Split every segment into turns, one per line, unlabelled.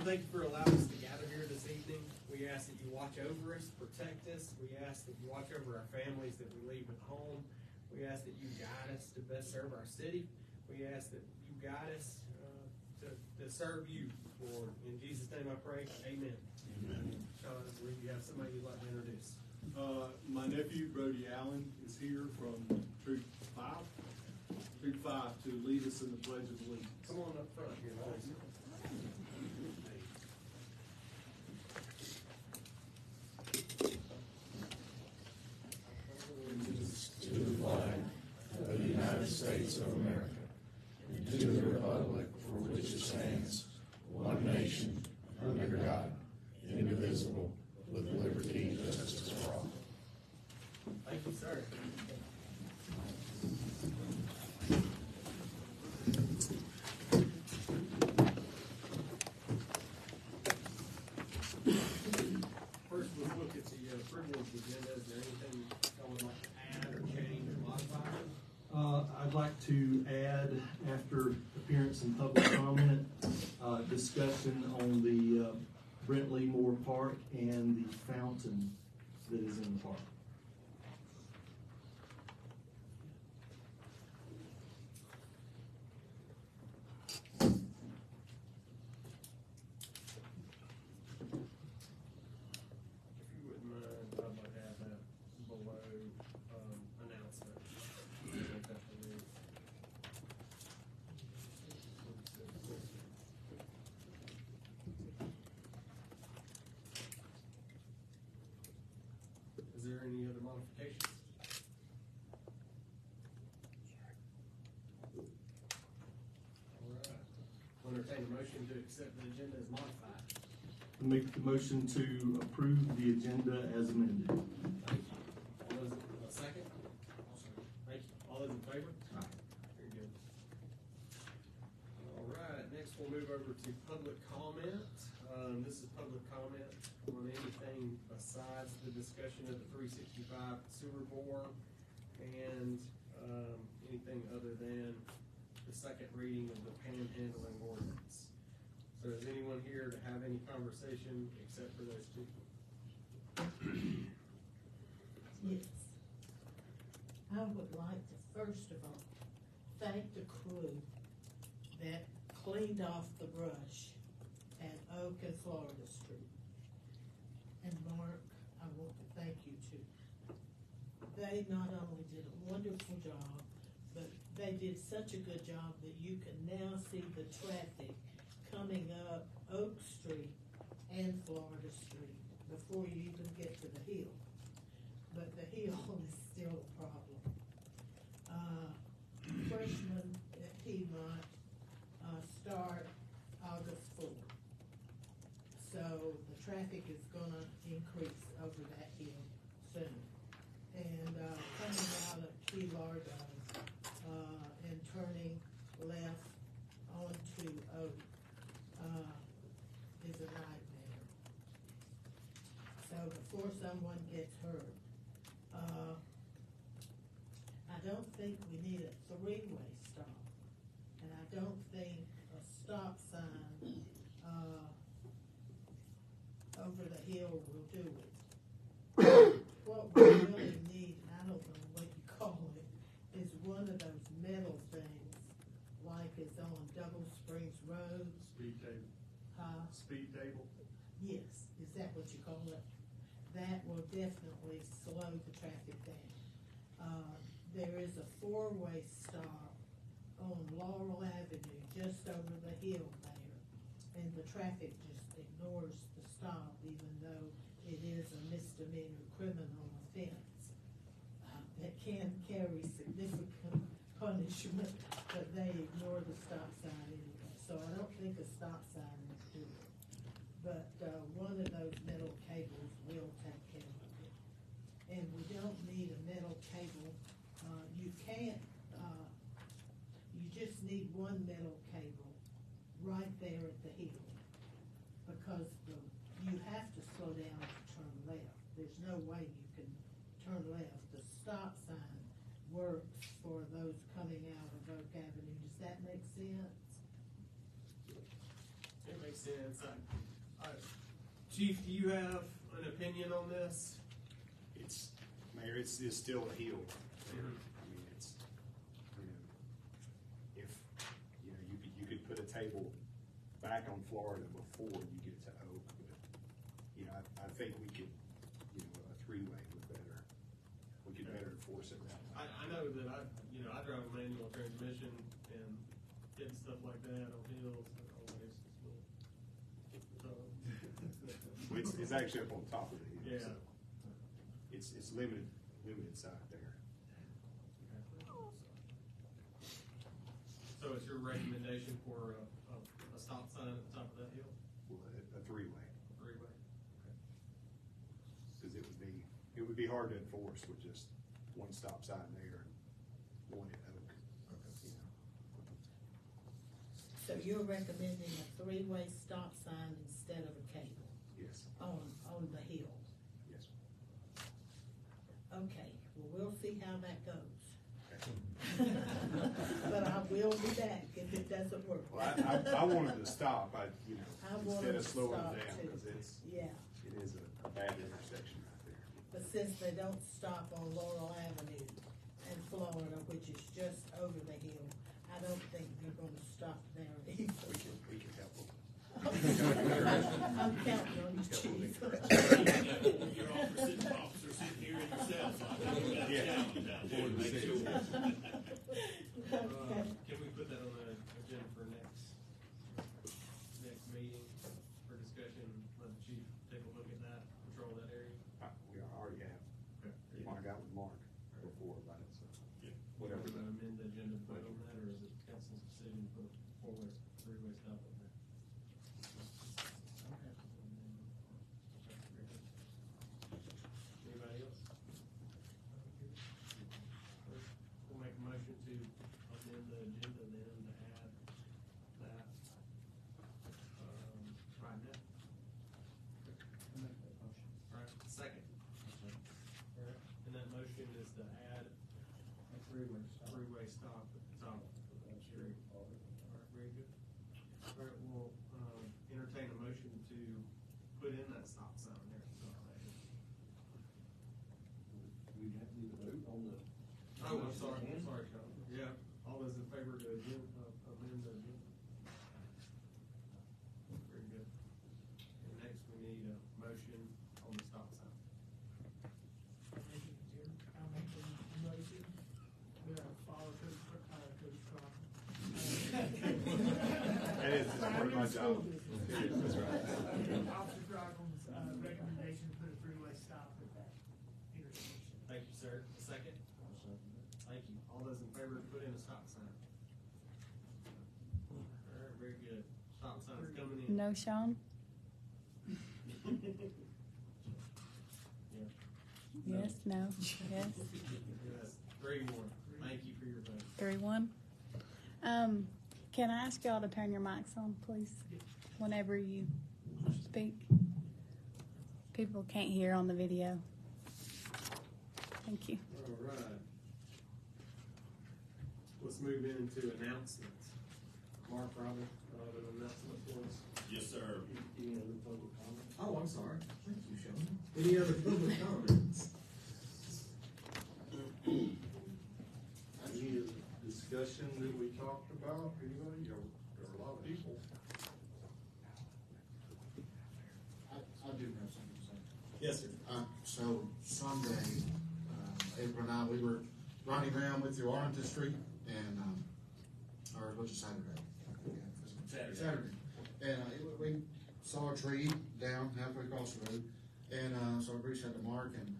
Lord, thank you for allowing us to gather here this evening. We ask that you watch over us, protect us. We ask that you watch over our families that we leave at home. We ask that you guide us to best serve our city. We ask that you guide us to serve you, Lord. In Jesus' name I pray, amen.
Amen.
Sean, do you have somebody you'd like to introduce?
My nephew, Brody Allen, is here from Troop 5 to lead us in the Pledge of Allegiance.
Come on up front here, please.
To the flag of the United States of America, and to the republic for which it stands, one nation, under God, indivisible, with liberty and justice for all.
Thank you, sir. First, we'll look at the approval of the agenda. Is there anything I would like to add or change or modify?
I'd like to add, after appearance and public comment, discussion on the Brent Lee Moore Park and the fountain that is in the park.
If you wouldn't mind, I'd like to have that below announcement. Make that the news. Is there any other modifications? All right. I'll entertain a motion to accept the agenda as modified.
Make the motion to approve the agenda as amended.
Thank you. All those, a second? Thank you. All those in favor? Very good. All right, next we'll move over to public comment. This is public comment on anything besides the discussion of the 365 sewer bore and anything other than the second reading of the panhandling ordinance. So is anyone here to have any conversation except for those two?
Yes. I would like to first of all thank the crew that cleaned off the brush at Oak and Florida Street. And Mark, I want to thank you too. They not only did a wonderful job, but they did such a good job that you can now see the traffic coming up Oak Street and Florida Street before you even get to the hill. But the hill is still a problem. Freshmen at Piedmont start August 4th. So the traffic is gonna increase over that hill soon. And coming out of Key Largo and turning left onto Oak is a nightmare. So before someone gets hurt, I don't think we need a three-way stop, and I don't think a stop sign over the hill will do it. What we really need, and I don't know what you call it, is one of those metal things, like it's on Double Springs Road.
Speed table. Speed table.
Yes, is that what you call it? That will definitely slow the traffic down. There is a four-way stop on Laurel Avenue, just over the hill there, and the traffic just ignores the stop, even though it is a misdemeanor criminal offense that can carry significant punishment, but they ignore the stop sign anyway. So I don't think a stop sign would do it. But one of those metal cables will take care of it. And we don't need a metal cable. You can't, you just need one metal cable right there at the hill. Because you have to slow down to turn left. There's no way you can turn left. The stop sign works for those coming out of Oak Avenue. Does that make sense?
It makes sense. Chief, do you have an opinion on this?
Mayor, it's still a hill there. I mean, it's, if, you could put a table back on Florida before you get to Oak, but, I think we could, a three-way we could better enforce it that way.
I know that I drive a manual transmission and getting stuff like that on hills and always
Well, it's actually up on top of the hill.
Yeah.
So it's limited side there.
So it's your recommendation for a stop sign at the top of that hill?
Well, a three-way,
Three-way?
because it would be hard to enforce with just one stop sign there and one at Oak.
So you're recommending a three-way stop sign instead of a cable
Yes,
on the hill?
yes.
Okay, well, we'll see how that goes.
Okay.
But I will be back if it doesn't work.
Well, I wanted to stop,
I
instead
wanted
of
to
slowing
stop
down,
too.
because
Yeah,
it is a bad intersection right there.
but since they don't stop on Laurel Avenue in Florida, which is just over the hill, I don't think they're gonna stop there either.
We can help them.
I'm counting on you, Chief.
Your officer sitting here in yourself.
Yeah.
Okay.
Can we put that on the agenda for next meeting for discussion? Let the chief take a look at that, patrol that area?
We already have. I got with Mark before about it, so.
Whatever. We're gonna amend the agenda to put on that, or is it council's decision to put four-way, three-way stop on there? Anybody else? We'll make a motion to amend the agenda then to add that, right now. All right, second. All right, and that motion is to add a three-way stop at the top of that street. All right, very good. All right, we'll, entertain a motion to put in that stop sign there at the top of that hill.
We have to vote on the.
Oh, I'm sorry, Sean. Yeah, all those in favor to amend the agenda? Very good. And next, we need a motion on the stop sign.
I'll make a motion, we follow Coach Crocker.
That is part of my job. That's right.
Officer Crocker's, recommendation to put a three-way stop at that intersection.
Thank you, sir. A second? Thank you. All those in favor to put in a stop sign? All right, very good. Stop sign's coming in.
No, Sean?
Yeah.
Yes, no, yes,
Yes. 3-1. Thank you for your vote.
3-1. Can I ask y'all to turn your mics on, please, whenever you speak? People can't hear on the video. Thank you.
All right. Let's move into announcements. Mark, Robin, an announcement for us.
Yes, sir.
Any other public comment?
Oh, I'm sorry. Thank you, Sean. Any other public comments?
Any discussion that we talked about, anybody, there are a lot of people.
I do have something to say.
Yes, sir.
So Sunday, April and I, we were riding around with through Arlington Street and, or was it Saturday? Saturday. And we saw a tree down halfway across the road. And so I reached out to Mark and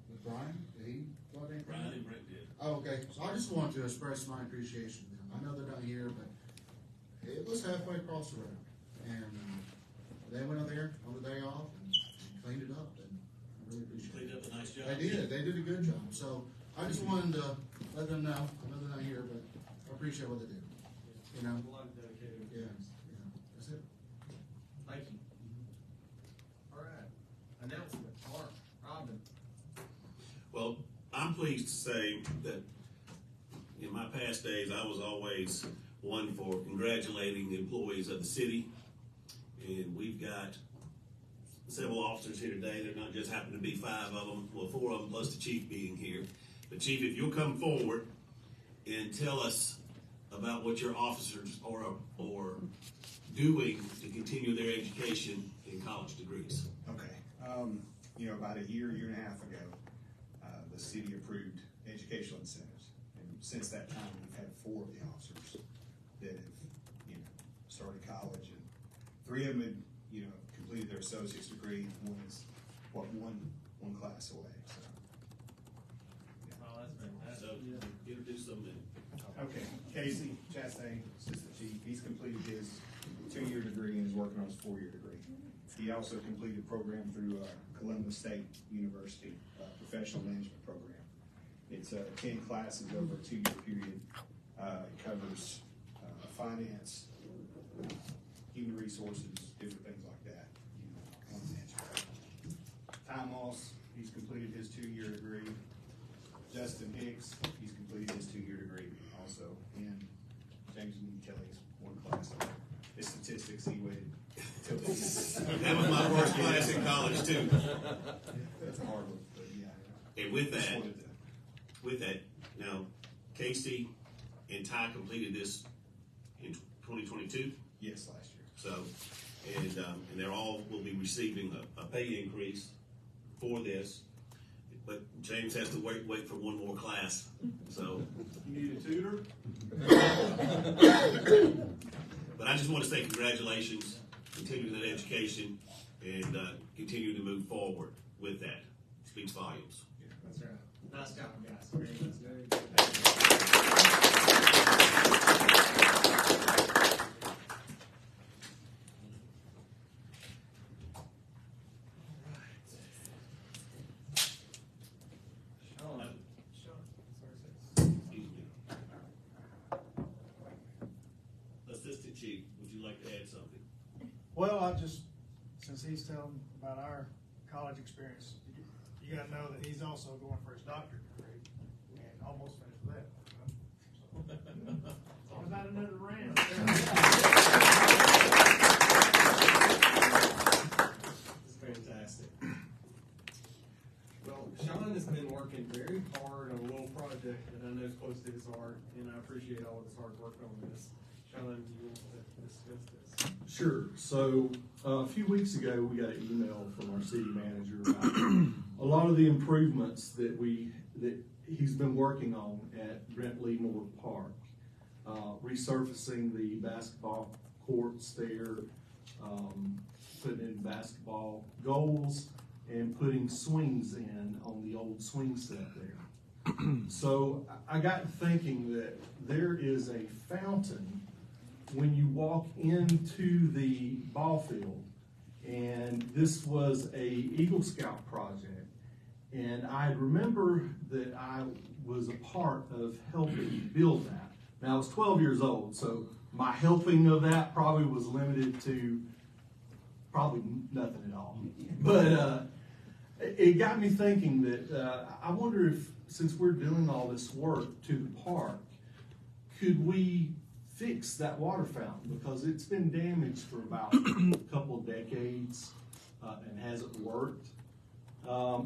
with Brian, did he go out there?
Brian and Brett did.
Oh, okay, so I just wanted to express my appreciation to them. I know they're not here, but it was halfway across the road. And they went out there on the day off and cleaned it up, and I really appreciate
Cleaned
it.
up a nice job.
They did a good job. So I just wanted to let them know, I know they're not here, but I appreciate what they do. You know?
A lot of dedicated.
Yeah, that's it.
Thank you. All right. Announcement. Mark, Robin.
Well, I'm pleased to say that in my past days, I was always one for congratulating the employees of the city. and we've got several officers here today. There not just happen to be 5 of them, well, 4 of them plus the chief being here. But Chief, if you'll come forward and tell us about what your officers are doing to continue their education in college degrees.
Okay. About a year and a half ago, the city approved educational incentives. And since that time, we've had 4 of the officers that have, started college, and 3 of them had, completed their associate's degree, and one is, one class away, so.
Oh, that's fantastic.
So, introduce them and.
Okay, Casey Chastain, assistant chief, he's completed his 2-year degree and is working on his 4-year degree. He also completed a program through Columbus State University, professional management program. It's 10 classes over a 2-year period. It covers finance, human resources, different things like that. Ty Moss, he's completed his 2-year degree. Justin Hicks, he's completed his 2-year degree also. And James Kelly's 1 class. His statistics, he waited until
That was my worst class in college too.
That's a hard one, but yeah.
And with that, now Casey and Ty completed this in 2022.
Yes, last year.
So, and they're all will be receiving a pay increase for this. But James has to wait for 1 more class. So,
You need a tutor?
but I just want to say congratulations, continue that education, and continue to move forward with that. Speaks volumes.
That's right. Nice job, guys. Very nice. Very good.
Excuse me. Assistant Chief, would you like to add something?
Well, since he's telling about our college experience, you gotta know that he's also going for his doctorate degree and almost finished with that.
How about another round?
It's fantastic. Well, Sean has been working very hard on a little project that I know is close to his heart, and I appreciate all of his hard work on this. Sean, do you want to discuss this?
Sure. So a few weeks ago, we got an email from our city manager about a lot of the improvements that he's been working on at Brent Lee Moore Park, resurfacing the basketball courts there, putting in basketball goals, and putting swings in on the old swing set there. So I got thinking that there is a fountain when you walk into the ball field, and this was a Eagle Scout project, and I remember that I was a part of helping build that. Now I was 12 years old, so my helping of that probably was limited to probably nothing at all. But it got me thinking that I wonder if, since we're doing all this work to the park, could we fix that water fountain, because it's been damaged for about a couple of decades and hasn't worked.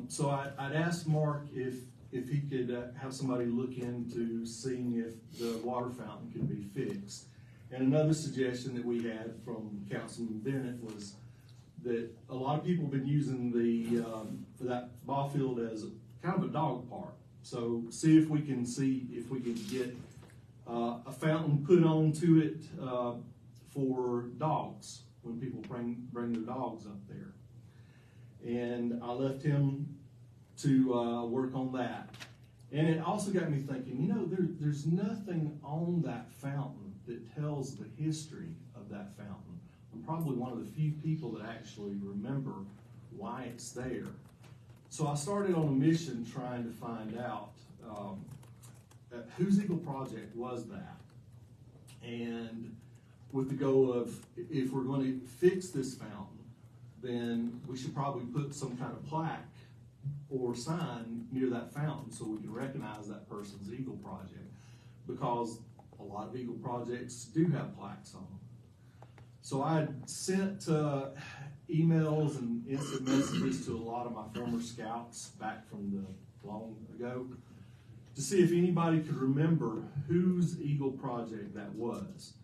So I'd asked Mark if he could have somebody look into seeing if the water fountain could be fixed. And another suggestion that we had from Councilman Bennett was that a lot of people have been using that ball field as kind of a dog park. So see if we can get a fountain put onto it for dogs when people bring their dogs up there. And I left him to work on that. And it also got me thinking, there's nothing on that fountain that tells the history of that fountain. I'm probably one of the few people that actually remember why it's there. So I started on a mission trying to find out whose Eagle project was that, and with the goal of, if we're going to fix this fountain, then we should probably put some kind of plaque or sign near that fountain so we can recognize that person's Eagle project, because a lot of Eagle projects do have plaques on them. So I had sent emails and instant messages to a lot of my former scouts back from the long ago to see if anybody could remember whose Eagle project that was.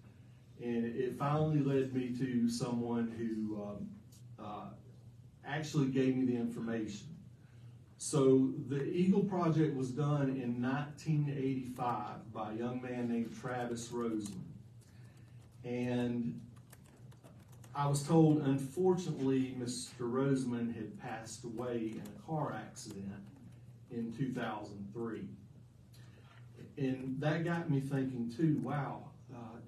And it finally led me to someone who actually gave me the information. So the Eagle project was done in 1985 by a young man named Travis Roseman. And I was told, unfortunately, Mr. Roseman had passed away in a car accident in 2003. And that got me thinking too, wow,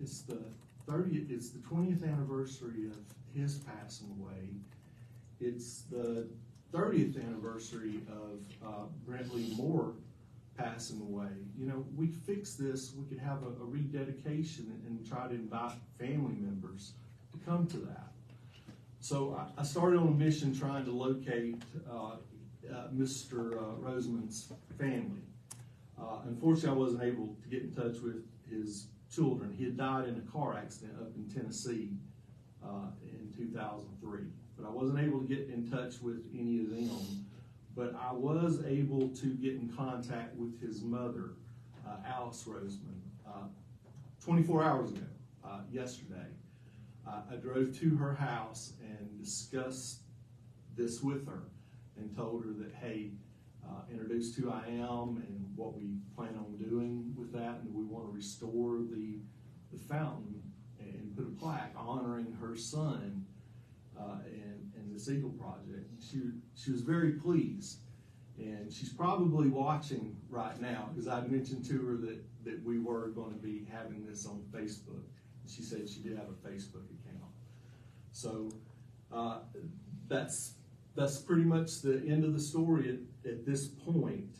it's the 20th anniversary of his passing away. It's the 30th anniversary of Brent Lee Moore passing away. You know, we fix this, we could have a rededication and try to invite family members to come to that. So I started on a mission trying to locate Mr. Roseman's family. Unfortunately, I wasn't able to get in touch with his children. He had died in a car accident up in Tennessee in 2003. But I wasn't able to get in touch with any of them. But I was able to get in contact with his mother, Alice Roseman, 24 hours ago, yesterday. I drove to her house and discussed this with her and told her that, hey, introduced who I am and what we plan on doing with that, and we want to restore the fountain and put a plaque honoring her son and this Eagle project. She was very pleased, and she's probably watching right now because I mentioned to her that we were going to be having this on Facebook. She said she did have a Facebook account. So that's pretty much the end of the story at this point.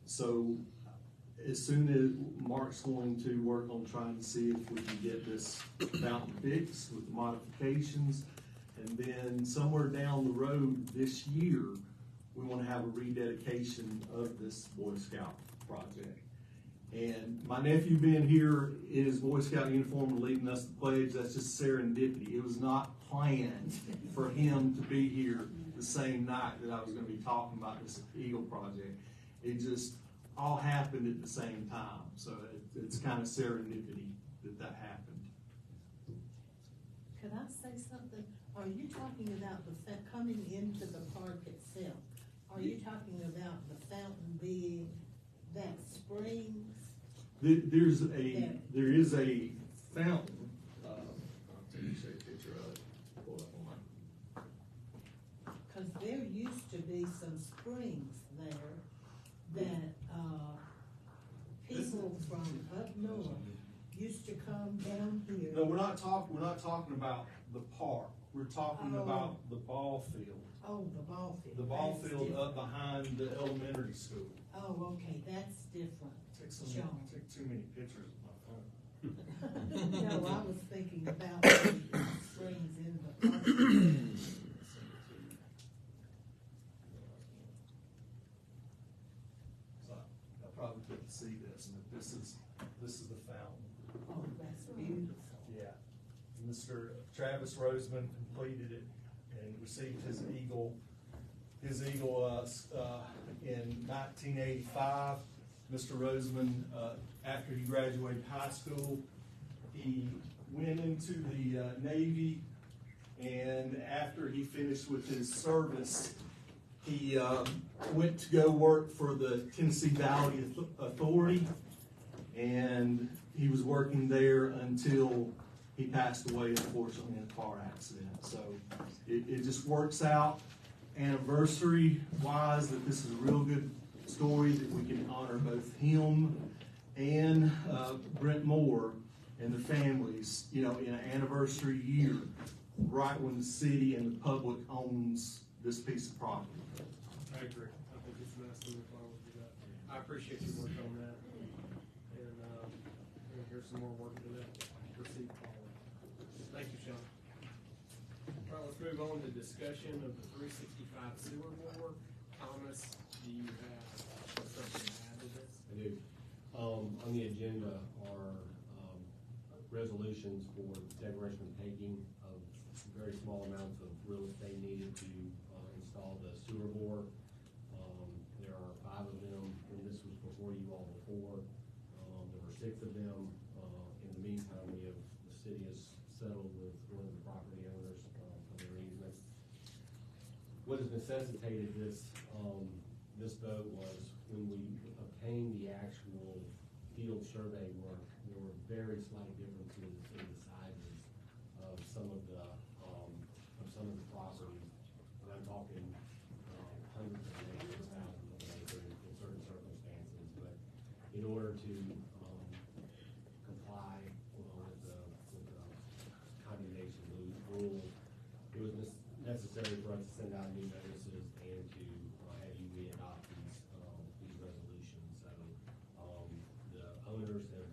So as soon as Mark's going to work on trying to see if we can get this fountain fixed with the modifications, and then somewhere down the road this year, we want to have a rededication of this Boy Scout project. And my nephew being here in his Boy Scout uniform and leading us the pledge, that's just serendipity. It was not planned for him to be here the same night that I was going to be talking about this Eagle project. It just all happened at the same time. So it's kind of serendipity that happened.
Could I say something? Are you talking about coming into the park itself? Are you talking about the fountain being that springs?
There is a fountain. I'll show you a picture of it. Pull it up online.
Because there used to be some springs there that people from up north used to come down here.
No, we're not talking about the park. We're talking about the ball field.
Oh, the ball field.
The ball
That's
field
different.
up behind the elementary school.
Oh, okay, that's different.
Took too many pictures of my phone.
No, I was thinking about the springs in the park.
So I probably couldn't see this, but this is the fountain.
Oh, that's beautiful.
Yeah. Mr. Travis Roseman completed it and received his Eagle in 1985. Mr. Roseman, after he graduated high school, he went into the Navy, and after he finished with his service, he went to go work for the Tennessee Valley Authority, and he was working there until he passed away, unfortunately, in a car accident. So it just works out anniversary-wise that this is a real good story that we can honor both him and Brent Moore and their families, you know, in an anniversary year, right when the city and the public owns this piece of property.
I agree. I think it's nice to move forward with that. I appreciate your work on that. And here's some more work to that. Proceed forward. Thank you, Sean. All right, let's move on to discussion of the 365 sewer board. Thomas, do you have something to add to this?
I do. On the agenda are resolutions for declaration of taking of very small amounts of real estate needed to install the sewer bore. There are 5 of them, and this was before you all before. There were 6 of them. In the meantime, the city has settled with one of the property owners for their easement. What has necessitated this vote was when we obtained the actual field survey work, there were very slight differences in the sizes of some of the properties. And I'm talking hundreds of acres, thousands of acres in certain circumstances. But in order to comply with the condemnation rule, it was necessary for us to send out new notices and to have you re-adopt these resolutions. So the owners have,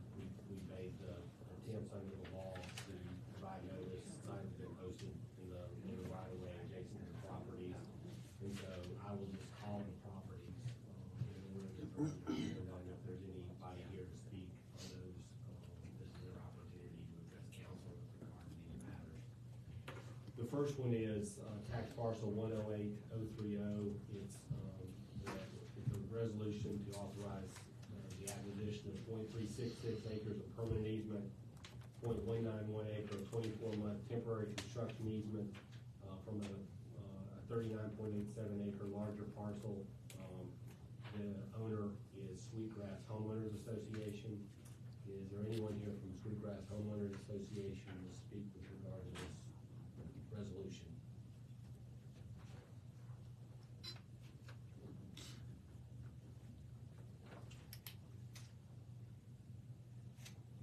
we made the attempts under the law to provide notice. Signs have been posted in the right of way adjacent to the properties. And so I will just call the properties in order to know if there's anybody here to speak on those. This is their opportunity to address council with regard to these matters. The first one is tax parcel 108030. It's a resolution to authorize the acquisition of 0.366 acres of permanent easement, 0.191 acre of 24-month temporary construction easement from a 39.87 acre larger parcel. The owner is Sweetgrass Homeowners Association. Is there anyone here from Sweetgrass Homeowners Association to speak with regard to this resolution?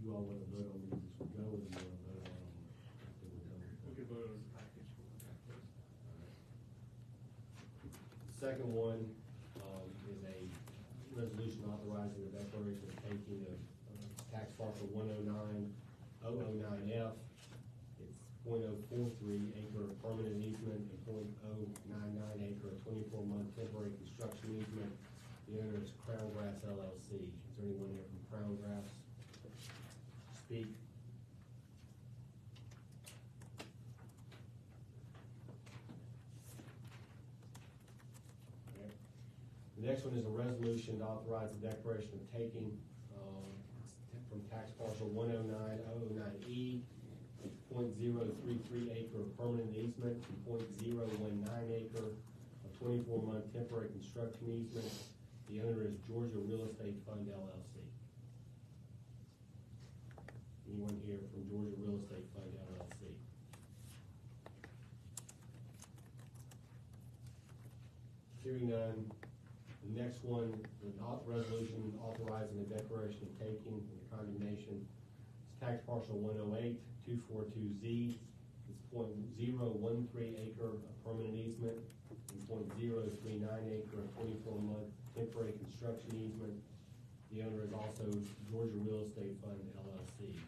You all want to vote on these as we go, or do you want to vote on them after we're done?
We could vote on the package.
The second one is a resolution authorizing the declaration of taking of tax parcel 109-009F. It's 0.043 acre of permanent easement and 0.099 acre of 24-month temporary construction easement. The owner is Crown Grass LLC. Is there anyone here from Crown Grass? Speak. Okay. The next one is a resolution to authorize the declaration of taking from tax parcel 109-009E, 0.033 acre of permanent easement and 0.019 acre of 24-month temporary construction easement. The owner is Georgia Real Estate Fund LLC. Anyone here from Georgia Real Estate Fund LLC? Hearing none. The next one, the resolution authorizing the declaration of taking and the condemnation is tax parcel 108-242Z. It's 0.013 acre of permanent easement and 0.039 acre of 24-month temporary construction easement. The owner is also Georgia Real Estate Fund LLC.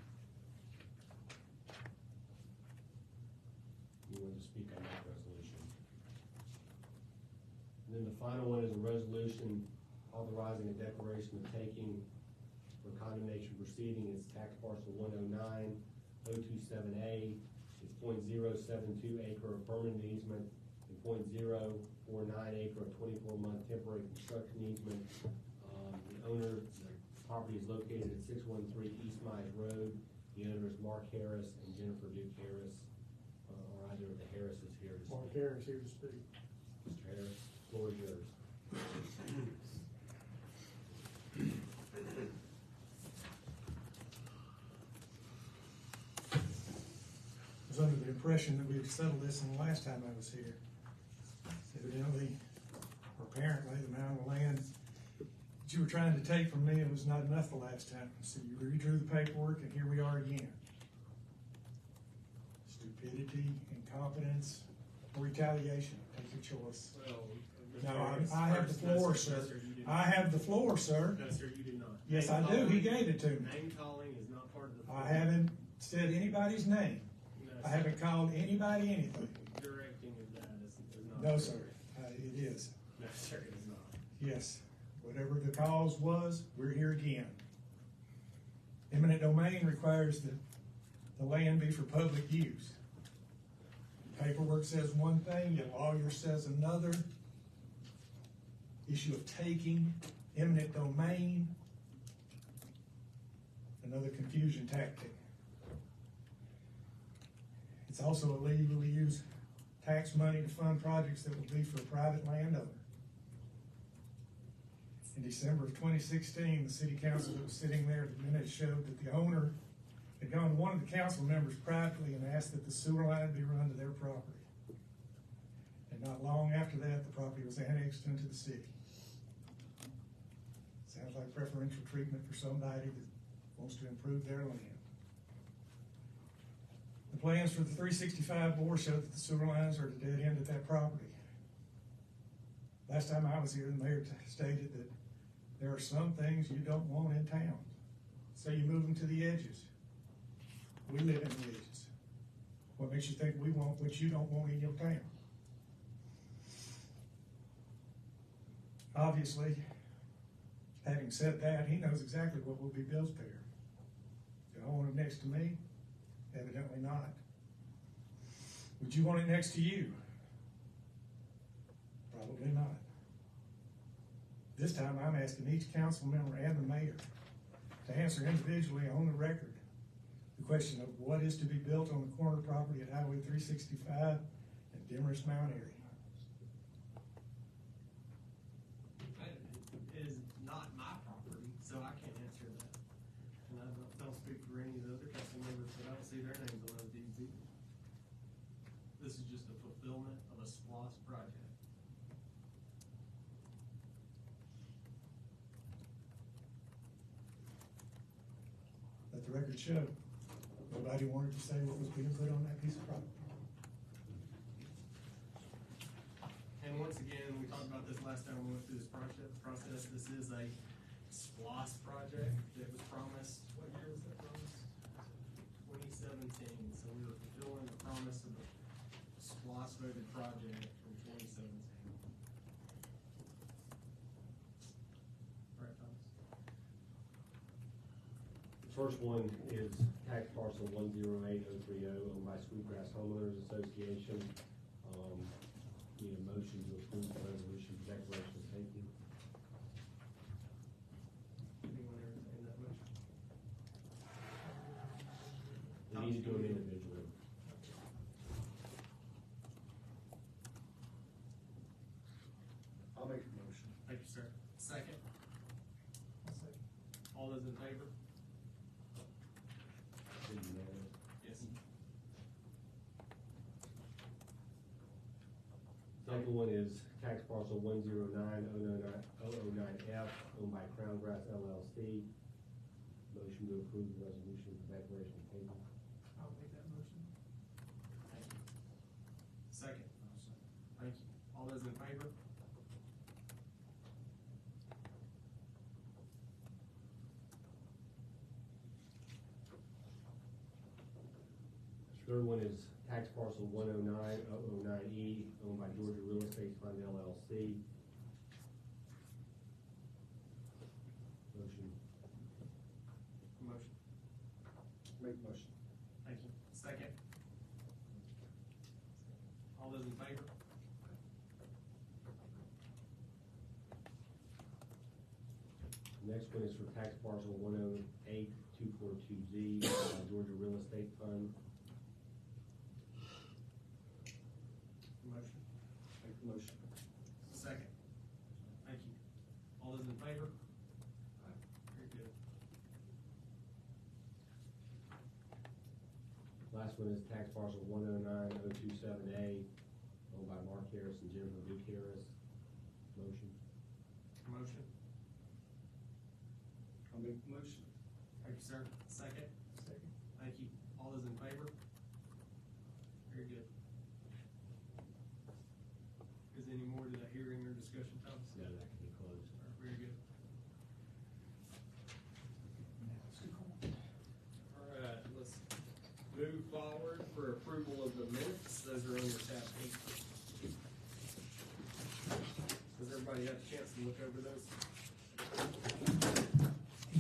You want to speak on that resolution? And then the final one is a resolution authorizing a declaration of taking for condemnation proceeding. It's tax parcel 109-027A. It's 0.072 acre of permanent easement and 0.049 acre of 24-month temporary construction easement. The owner, the property is located at 613 East Mize Road. The owner is Mark Harris and Jennifer Duke Harris. Or either of the Harrises here to speak.
Mark Harris here to speak.
Mr. Harris, floor is yours.
I was under the impression that we had settled this in the last time I was here. Evidently, or apparently, the amount of land that you were trying to take from me was not enough the last time. So you redrew the paperwork, and here we are again. Stupidity, incompetence, or retaliation. Take your choice.
Well,
No, I have the floor, sir. I have the floor, sir.
No, sir, you did not.
Yes, I do. He gave it to me.
Name calling is not part of the.
I haven't said anybody's name.
No,
I haven't called anybody anything.
Directing of that is not.
No, sir. It is.
No, sir, it is not.
Yes. Whatever the cause was, we're here again. Eminent domain requires that the land be for public use. Paperwork says one thing, your lawyer says another. Issue of taking, eminent domain, another confusion tactic. It's also illegal to use tax money to fund projects that will be for a private landowner. In December of 2016, the city council that was sitting there, the minutes showed that the owner had gone to one of the council members privately and asked that the sewer line be run to their property. And not long after that, the property was annexed into the city. Sounds like preferential treatment for somebody that wants to improve their land. The plans for the 365 bore show that the sewer lines are at a dead end at that property. Last time I was here, the mayor stated that there are some things you don't want in town. So you move them to the edges. We live in the edges. What makes you think we want what you don't want in your town? Obviously, having said that, he knows exactly what will be built there. Do I want it next to me? Evidently not. Would you want it next to you? Probably not. This time I'm asking each council member and the mayor to answer individually on the record the question of what is to be built on the corner property at Highway 365 and Demorest Mount area.
It is not my property, so I can't answer that. And I don't speak for any of the other council members, but I don't see their names on those deeds either. This is just a fulfillment of a SPLOST project.
Let the record show. Nobody wanted to say what was being put on that piece of property.
And once again, we talked about this last time we went through this process. This is a SPLOST project that was promised, what year was that promised? 2017. So we were fulfilling the promise of the SPLOST voted project from 2017. Right, Thomas?
The first one is tax parcel 108030 owned by Sweetgrass Homeowners Association. Need a motion to approve the resolution for declaration of taking.
Anyone entertain that motion?
We need to do it individually.
I'll make a motion.
Thank you, sir. Second? All those in favor? Yes.
Second one is tax parcel 109-009F owned by Crown Grass LLC. Motion to approve the resolution for declaration of taking.
I'll make that motion.
Thank you. Second? Thank you. All those in favor?
Third one is tax parcel 109-009E owned by Georgia Real Estate Fund LLC. Motion.
Motion.
Make a motion.
Thank you. Second? All those in favor?
Next one is for tax parcel 108-242Z owned by Georgia Real Estate Fund.
Motion.
Make the motion.
Second. Thank you. All those in favor? Very good.
Last one is tax parcel 109-027A owned by Mark Harris and Jennifer Duke Harris. Motion.
Motion.
I'll make the motion.
Thank you, sir. Second?
Second.
Thank you. All those in favor? Very good. Is there any more to that hearing or discussion, Thomas?
No, that can be closed.
All right, very good. All right, let's move forward for approval of the minutes. Those are on your tab 8. Has everybody had a chance to look over those?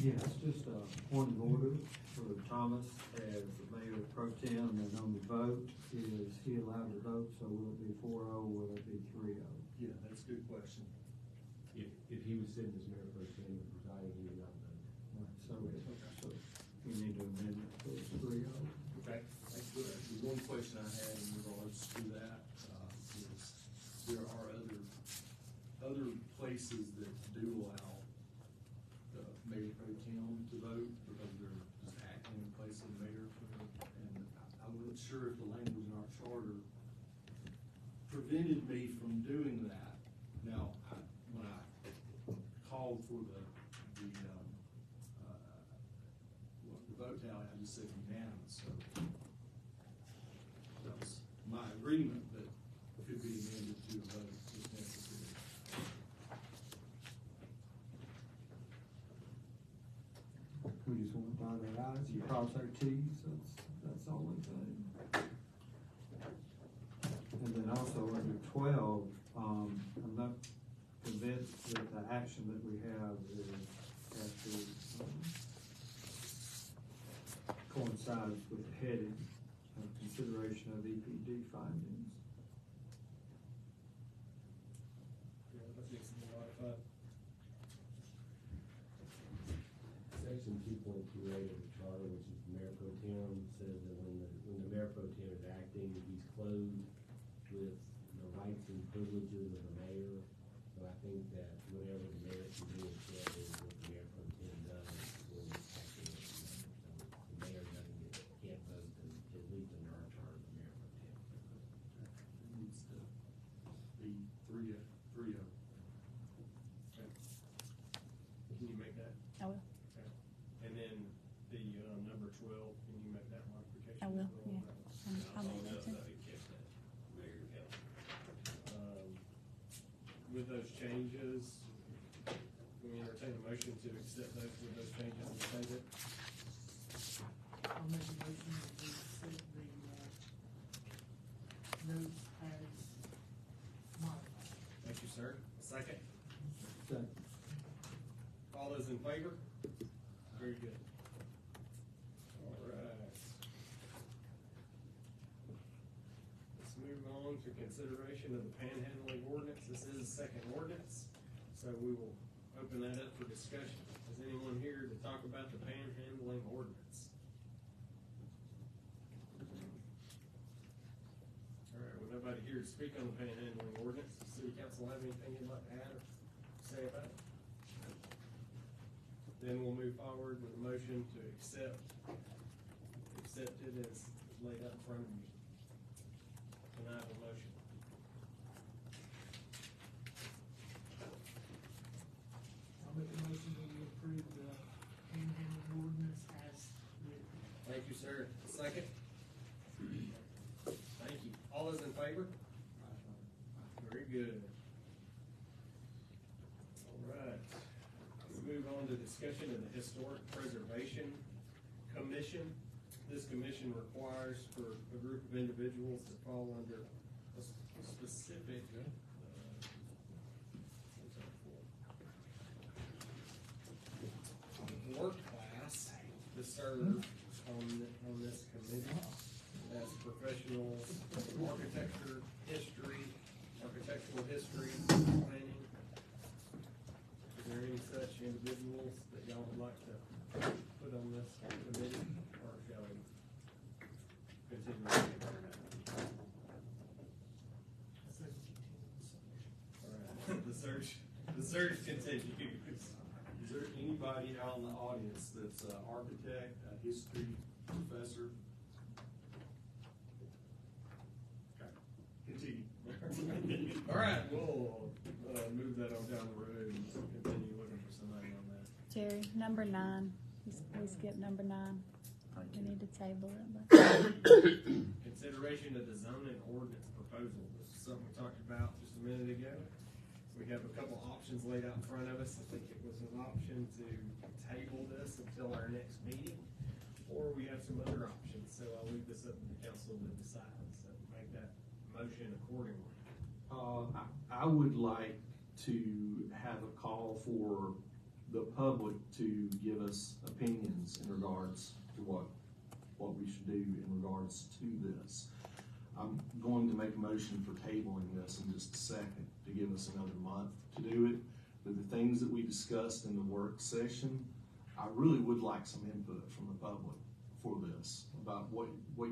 Yes, just a point of order for Thomas as the mayor pro tem, and on the vote, is he allowed to vote, so will it be 4-0, will it be 3-0?
Yeah, that's a good question.
If he was sitting as mayor pro tem and presiding, he would not vote.
Right, so we need to amend it to 3-0.
Okay. The one question I had in regards to that, is there are other places that do allow the mayor pro tem to vote because they're just acting in place of the mayor. And I wasn't sure if the language in our charter prevented me from doing that. Now, when I called for the vote tally, I just said unanimous, so that was my agreement, but could be amended to a vote if necessary.
We just want to dot our i's and cross our t's, that's the only thing. And then also under 12, I'm not convinced that the action that we have has to coincides with the heading of consideration of EPD findings.
Yeah, that needs to be modified.
Section 2.28 of the charter, which is the mayor pro tem, says that when the mayor pro tem is acting, he's clothed with the rights and privileges of the mayor. So I think that whatever the mayor can do instead is what the mayor pro tem does when he's acting as the mayor. So the mayor can't vote, at least in our charter, the mayor pro tem.
It needs to be 3-0.
Okay. Can you make that?
I will.
Okay. And then the, number 12, can you make that modification?
I will,
as well?
yeah. I'll make that too.
With those changes, can we entertain a motion to accept those with those changes as stated?
I'll make a motion that we accept the, notes as modified.
Thank you, sir. Second?
Second.
All those in favor? Very good. All right. Let's move on to consideration of the panhandling ordinance. This is a second ordinance, so we will open that up for discussion. Is anyone here to talk about the panhandling ordinance? All right, well, nobody here to speak on the panhandling ordinance. Does City Council have anything you'd like to add or say about it? Then we'll move forward with a motion to accept it as laid out in front of you. Can I have a motion?
I'll make a motion that we approve the panhandling ordinance as written.
Thank you, sir. Second? Thank you. All those in favor? Very good. All right. Let's move on to discussion of the Historic Preservation Commission. This commission requires for a group of individuals to fall under a specific work class to serve on this committee. That's professionals, architectural history, planning. Is there any such individuals that y'all would like to put on this committee, or shall we continue? All right, the search continues.
Is there anybody out in the audience that's an architect, a history professor? Okay, continue.
All right, we'll move that on down the road and continue looking for somebody on that.
Jerry, number 9. We skipped number 9. We need to table it, but
Consideration of the zoning ordinance proposal. This is something we talked about just a minute ago. We have a couple options laid out in front of us. I think it was an option to table this until our next meeting, or we have some other options. So I'll leave this up to the council to decide. So make that motion accordingly.
I would like to have a call for the public to give us opinions in regards to what we should do in regards to this. I'm going to make a motion for tabling this in just a second to give us another month to do it. But the things that we discussed in the work session, I really would like some input from the public for this, about what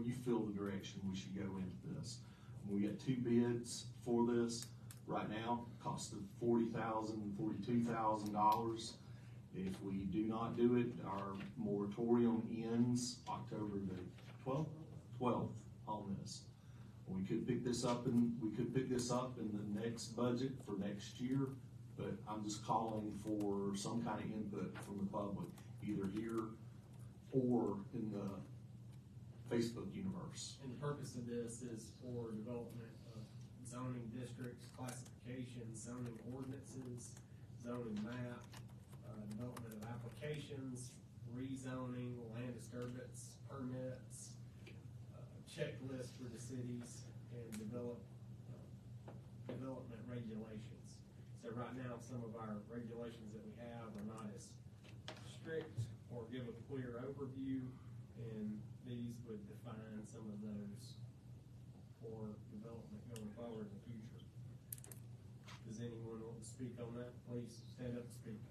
you feel the direction we should go into this. We got 2 bids for this right now, cost of $40,000 and $42,000. If we do not do it, our moratorium ends October the 12th on this. We could pick this up in the next budget for next year, but I'm just calling for some kind of input from the public, either here or in the Facebook universe.
And the purpose of this is for development of zoning districts, classifications, zoning ordinances, zoning map, development of applications, rezoning, land disturbance permits, checklist for the cities, and development regulations. So right now, some of our regulations that we have are not as strict or give a clear overview, and these would define some of those for development going forward in the future. Does anyone want to speak on that? Please stand up and speak.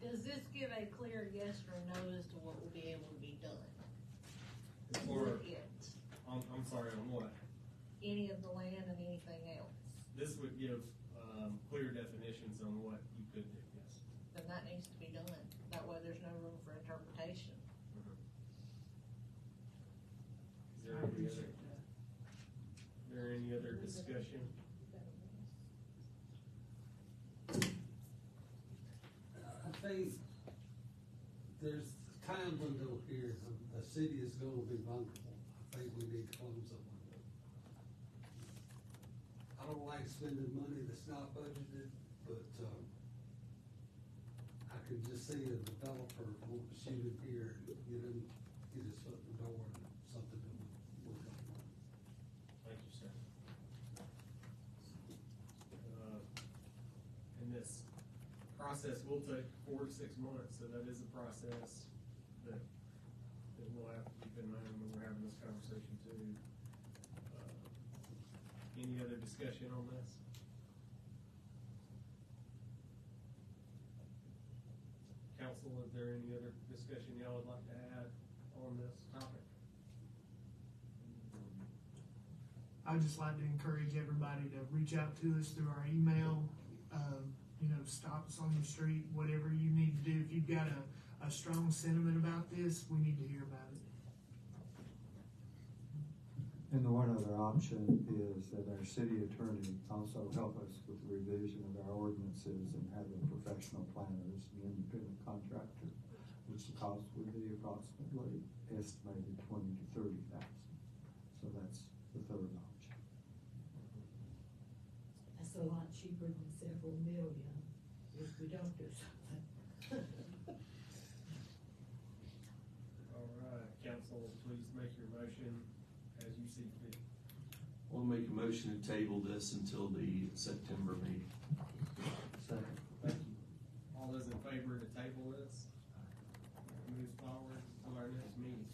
Does this give a clear yes or no as to what will be able to be done?
Or,
It,
I'm sorry, on what?
any of the land and anything else?
This would give clear definitions on what you could do, yes.
Then that needs to be done. That way there's no room for interpretation.
Is there any other discussion?
I think there's a time window here. A city is going to be vulnerable. I think we need to close that window. I don't like spending money that's not budgeted, but I can just see a developer want to shoot it here and get his foot in the door and something that would work out.
Thank you, sir. And this process will take 4 to 6 months, so that is a process that we'll have to keep in mind when we're having this conversation too. Any other discussion on this? Council, is there any other discussion y'all would like to add on this topic?
I'd just like to encourage everybody to reach out to us through our email, stop us on the street, whatever you need to do. If you've got a strong sentiment about this, we need to hear about it.
And the one other option is that our city attorney also help us with the revision of our ordinances and having professional planners, an independent contractor, which the cost would be approximately estimated $20,000 to $30,000. So that's the third option.
That's a lot cheaper than several million if we don't do something.
All right, council, please make your motion as you see fit.
I'll make a motion to table this until the September meeting.
Second.
Thank you. All those in favor to table this? Move forward to our next meeting.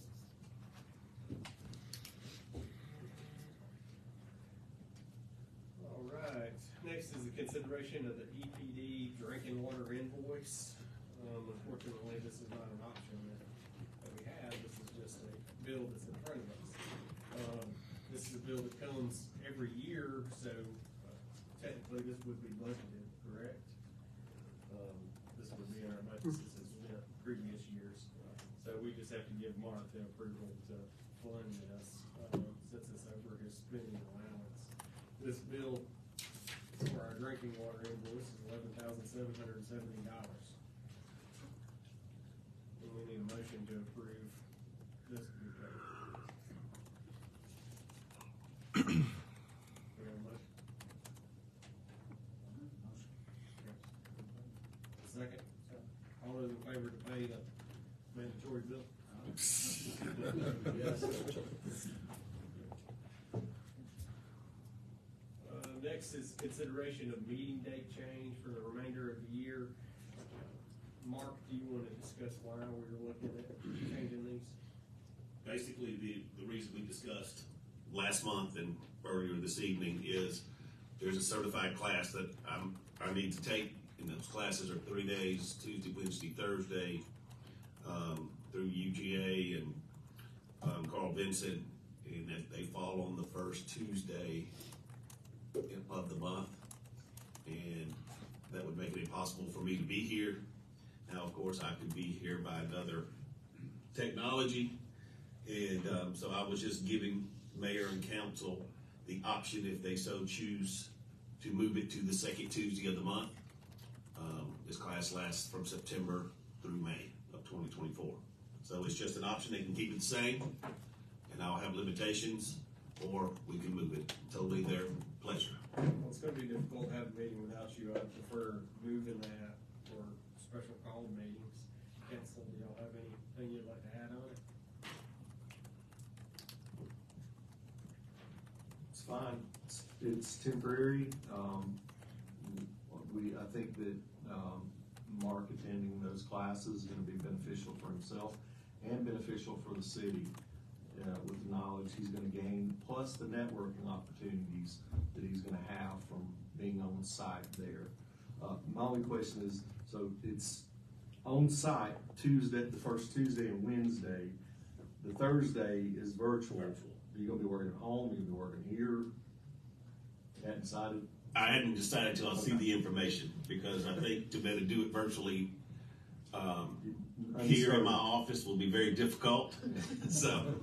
All right, next is the consideration of the EPD drinking water invoice. Unfortunately, this is not an option that we have. This is just a bill that's in front of us. This is a bill that comes every year, so technically this would be budgeted, correct? This would be in our budget since it's been previous years. So we just have to give Mark the approval to fund this, since it's over his spending allowance. This bill for our drinking water invoice is $11,770. And we need a motion to approve this to be paid. We have a motion? Second? All those in favor to pay the mandatory bill? Yes. Next is consideration of meeting date change for the remainder of the year. Mark, do you wanna discuss why we're looking at changing these?
Basically, the reason we discussed last month and earlier this evening is there's a certified class that I need to take, and those classes are 3 days, Tuesday, Wednesday, Thursday, through UGA and Carl Vincent, and that they fall on the first Tuesday of the month, and that would make it impossible for me to be here. Now, of course, I could be here by another technology, and so I was just giving mayor and council the option, if they so choose, to move it to the second Tuesday of the month. This class lasts from September through May of 2024. So it's just an option. They can keep it the same, and I'll have limitations, or we can move it. Totally their pleasure.
Well, it's gonna be difficult to have a meeting without you. I prefer moving that for special call meetings. Council, do y'all have anything you'd like to add on it?
It's fine. It's temporary. I think that, Mark attending those classes is gonna be beneficial for himself and beneficial for the city, with the knowledge he's gonna gain, plus the networking opportunities that he's gonna have from being on site there. My only question is, so it's on site Tuesday, the first Tuesday and Wednesday. The Thursday is virtual. Are you gonna be working at home? Are you gonna be working here? Hadn't decided?
I hadn't decided till I see the information, because I think to better do it virtually, here in my office will be very difficult. So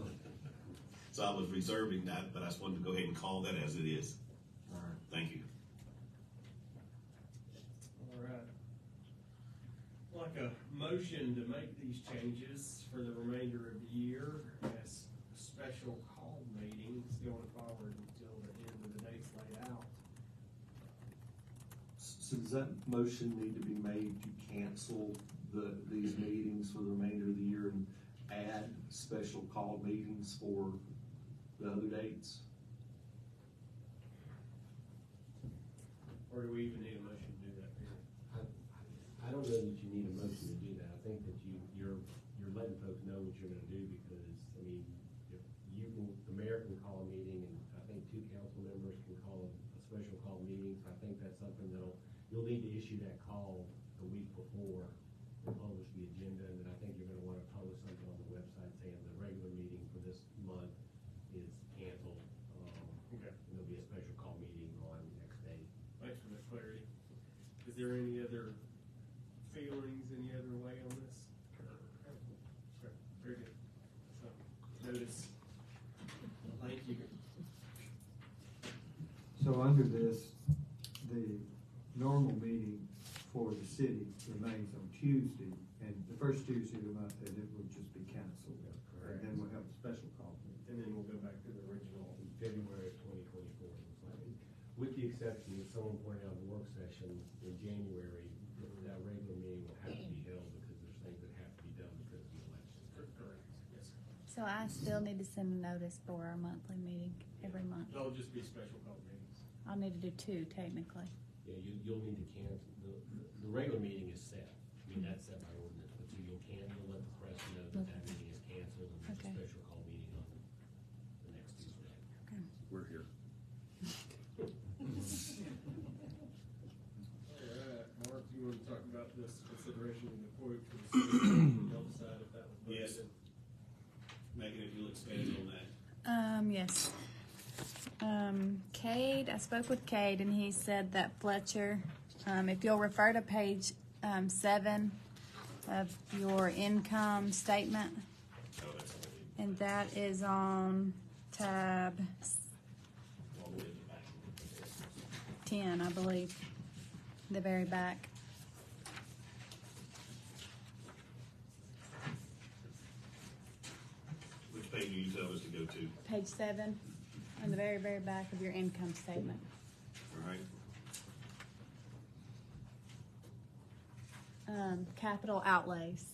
I was reserving that, but I just wanted to go ahead and call that as it is.
All right.
Thank you.
All right. Like a motion to make these changes for the remainder of the year as special call meetings going forward until the end of the dates laid out.
So does that motion need to be made to cancel these meetings for the remainder of the year and add special call meetings for the other dates?
Or do we even need a motion to do that?
I don't know that you need a motion to do that. I think that you're letting folks know what you're gonna do, because, I mean, if the mayor can call a meeting, and I think 2 council members can call a special call meeting, so I think that's something you'll need to issue that call the week before and publish the agenda, and then I think you're gonna wanna publish something on the website saying the regular meeting for this month is canceled.
Okay.
And there'll be a special call meeting on X day.
Thanks for the clarity. Is there any other feelings, any other way on this? Okay, very good. So, notice. Thank you.
So under this, the normal meeting for the city remains on Tuesday, and the first Tuesday of the month, and it will just be canceled. And then we'll have a special call meeting.
And then we'll go back to the original.
February of 2024, with the exception that someone pointed out in the work session in January, that regular meeting will have to be held because there's things that have to be done because of the election.
Correct, yes.
So I still need to send a notice for our monthly meeting every month.
They'll just be special call meetings.
I'll need to do 2 technically.
Yeah, you'll need to cancel, the regular meeting is set, I mean, that's set by ordinance, but you'll let the press know that that meeting is canceled, and there's a
Okay.
special call meeting on the next Tuesday.
Okay.
We're here.
All right, Mark, you want to talk about this consideration of the quote for the city? Y'all decide if that was
Yes.
budgeted.
Megan, if you'll expand on that.
Yes. Cade, I spoke with Cade, and he said that Fletcher, if you'll refer to page 7 of your income statement, and that is on tab
All the way to the back.
10, I believe, the very back.
Which page do you tell us to go to?
Page 7, on the very, very back of your income statement.
All right.
Capital outlays.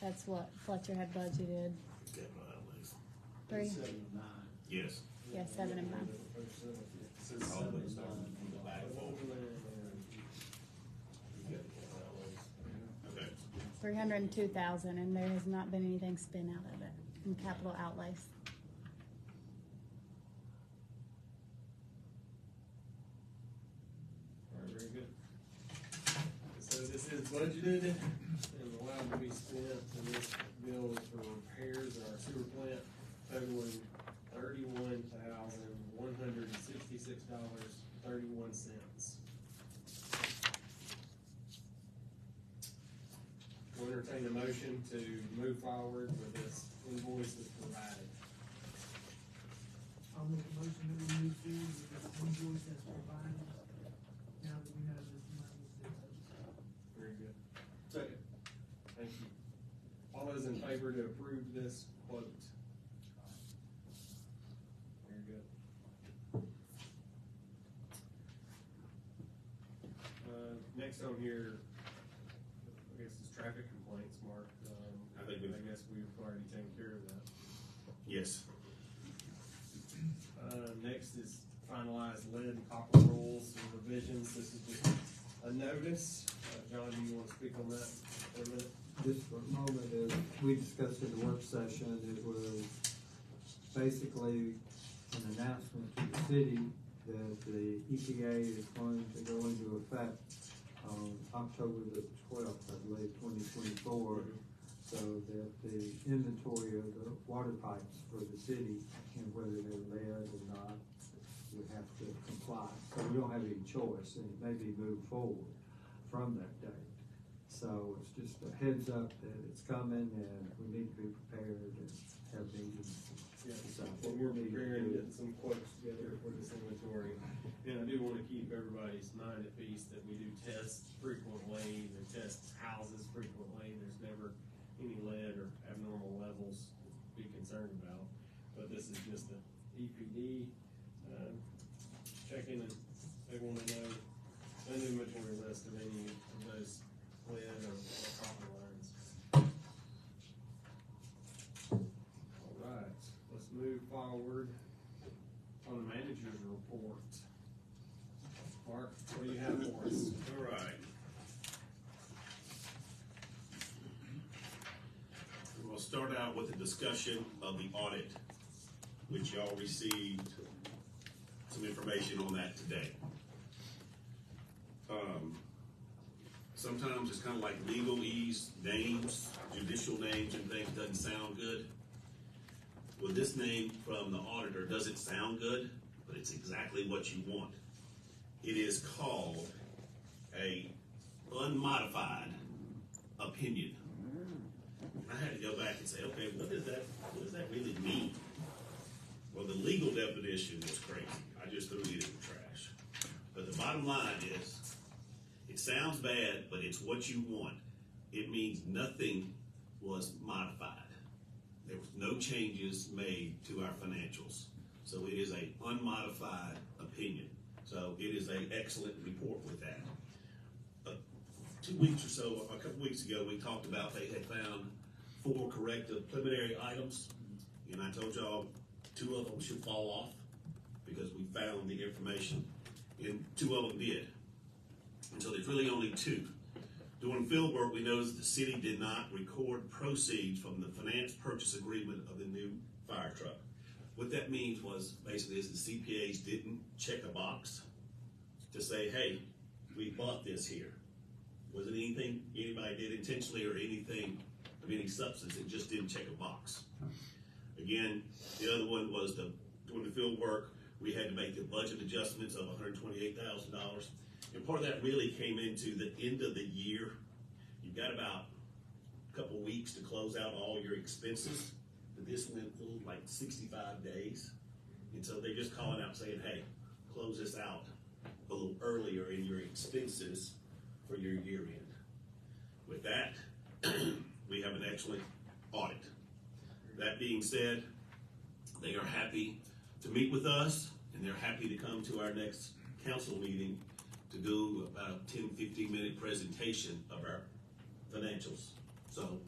That's what Fletcher had budgeted.
Capital outlays.
3.
7 and 9.
Yes.
Yeah, 7 and 9.
All the way starting from the back forward. Okay.
$302,000, and there has not been anything spent out of it in capital outlays.
All right, very good. So this is budgeted and allowed to be spent, and this bill is for repairs of our sewer plant totaling $31,166.31. We'll entertain a motion to move forward with this invoice that's provided.
I'll make a motion that we move forward with this invoice as provided, now that we know this money is in.
Very good.
Second.
Thank you. All those in favor to approve this quote? Very good. Next on here, I guess is traffic complaints, Mark. I guess we've already taken care of that.
Yes.
Next is finalized lead and copper rules and revisions. This is just a notice. John, do you want to speak on that for a minute?
Just for a moment, as we discussed in the work session, it was basically an announcement to the city that the EPA is going to go into effect on October the 12th, I believe, 2024, so that the inventory of the water pipes for the city, and whether they're lead or not, would have to comply. So we don't have any choice, and it may be moved forward from that date. So it's just a heads up that it's coming, and we need to be prepared and have meetings.
Yeah, so we're preparing to get some quotes together for this inventory. And I do want to keep everybody's mind at peace that we do test frequently, and test houses frequently. There's never any lead or abnormal levels to be concerned about. But this is just an EPD checking, and they want to know an inventory list of any of those lead or copper lines. All right, let's move forward on the manager's report. Mark, what do you have for us?
All right. We'll start out with a discussion of the audit, which y'all received some information on that today. Sometimes it's kind of like legalese names, judicial names and things doesn't sound good. Well, this name from the auditor doesn't sound good, but it's exactly what you want. It is called a unmodified opinion. I had to go back and say, okay, what does that really mean? Well, the legal definition was crazy. I just threw it in the trash. But the bottom line is, it sounds bad, but it's what you want. It means nothing was modified. There was no changes made to our financials. So it is an unmodified opinion. So it is an excellent report with that. 2 weeks or so, a couple weeks ago, we talked about they had found 4 corrective preliminary items. And I told y'all 2 of them should fall off because we found the information. And 2 of them did. And so there's really only 2. Doing field work, we noticed the city did not record proceeds from the finance purchase agreement of the new fire truck. What that means was basically is the CPAs didn't check a box to say, hey, we bought this here. Was it anything anybody did intentionally or anything of any substance? It just didn't check a box. Again, the other one was doing the field work. We had to make the budget adjustments of $128,000. And part of that really came into the end of the year. You've got about a couple weeks to close out all your expenses. But this went like 65 days. And so they're just calling out saying, hey, close this out a little earlier in your expenses for your year end. With that, we have an excellent audit. That being said, they are happy to meet with us, and they're happy to come to our next council meeting to do about a 10-15 minute presentation of our financials. So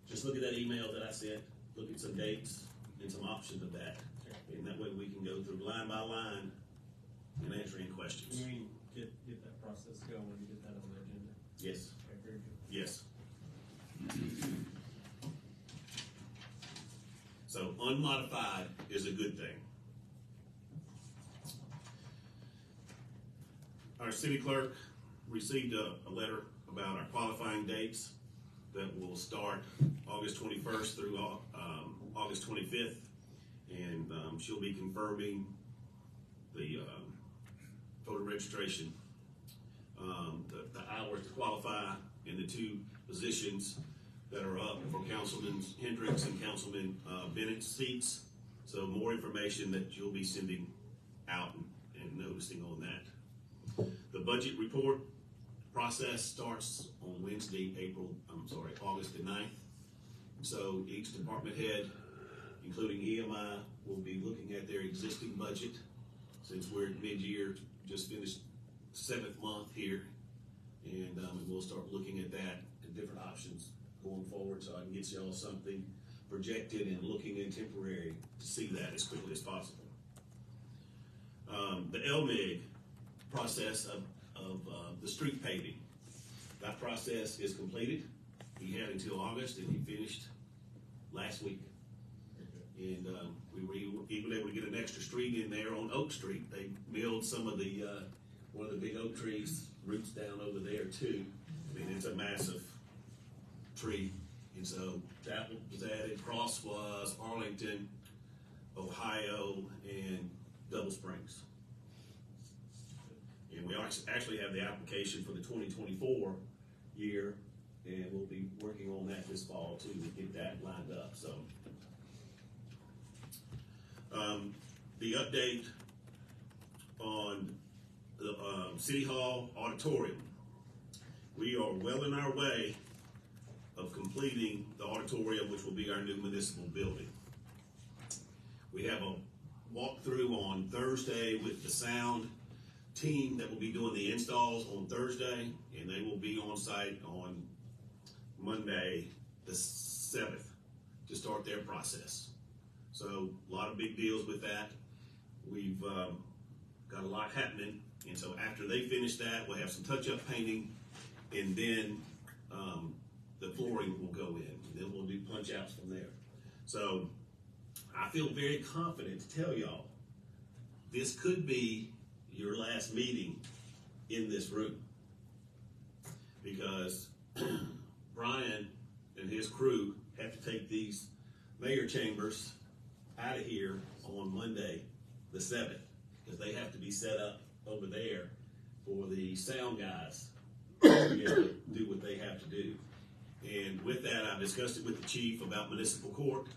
just look at that email that I sent, look at some dates and some options of that. And that way we can go through line by line and answer any questions.
Can we get that process going and get that on the agenda?
Yes.
Okay, very good.
Yes. So unmodified is a good thing. Our city clerk received a letter about our qualifying dates that will start August 21st through August 25th. And she'll be confirming the voter registration, the hours to qualify in the two positions that are up for Councilman Hendricks and Councilman Bennett's seats. So more information that you'll be sending out and noticing on that. The budget report process starts on Wednesday, August the 9th. So each department head, including EMI, will be looking at their existing budget since we're at mid-year, just finished 7th month here. And we'll start looking at that and different options going forward, so I can get y'all something projected and looking in temporary to see that as quickly as possible. The LMIG process of the street paving, that process is completed. He had until August and he finished last week. And we were even able to get an extra street in there on Oak Street. They milled some of the, one of the big oak trees, roots down over there too. I mean, it's a massive tree. And so that was added. Cross was Arlington, Ohio, and Double Springs. And we actually have the application for the 2024 year, and we'll be working on that this fall too to get that lined up. So the update on the City Hall auditorium. We are well in our way of completing the auditorium, which will be our new municipal building. We have a walkthrough on Thursday with the sound team that will be doing the installs on Thursday, and they will be on site on Monday the 7th to start their process. So a lot of big deals with that. We've got a lot happening, and so after they finish that, we'll have some touch-up painting, and then the flooring will go in, and then we'll do punch-outs from there. So I feel very confident to tell y'all this could be your last meeting in this room, because Brian and his crew have to take these mayor chambers out of here on Monday the 7th, because they have to be set up over there for the sound guys to be able to do what they have to do. And with that, I've discussed it with the chief about municipal court.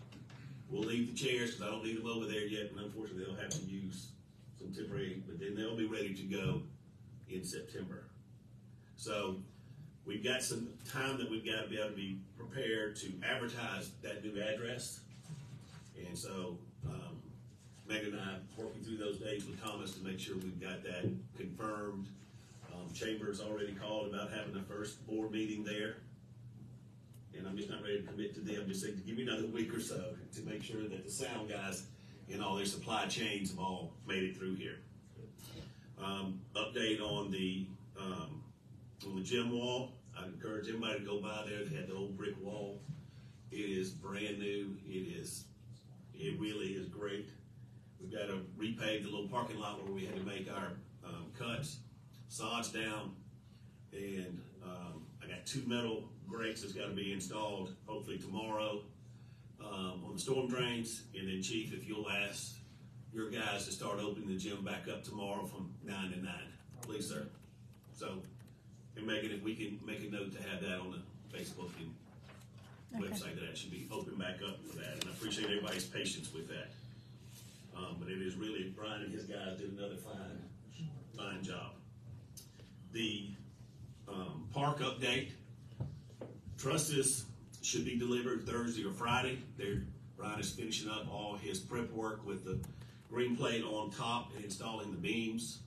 We'll leave the chairs because I don't need them over there yet, and unfortunately they'll have to use some temporary, but then they'll be ready to go in September. So we've got some time that we've got to be able to be prepared to advertise that new address. And so Megan and I are working through those dates with Thomas to make sure we've got that confirmed. Chamber's already called about having the first board meeting there. And I'm just not ready to commit to them. Just saying to give me another week or so to make sure that the sound guys and all their supply chains have all made it through here. Update on the gym wall. I encourage everybody to go by there. They had the old brick wall. It is brand new. It really is great. We've got to repave the little parking lot where we had to make our cuts. Sod's down, and I got 2 metal grates that's got to be installed hopefully tomorrow on the storm drains. And then Chief, if you'll ask your guys to start opening the gym back up tomorrow from 9 to 9, please, sir. So, and Megan, if we can make a note to have that on the Facebook and website, that should be open back up for that. And I appreciate everybody's patience with that. But it is really, Brian and his guys did another fine job. The park update, trusses should be delivered Thursday or Friday. Brian is finishing up all his prep work with the green plate on top and installing the beams.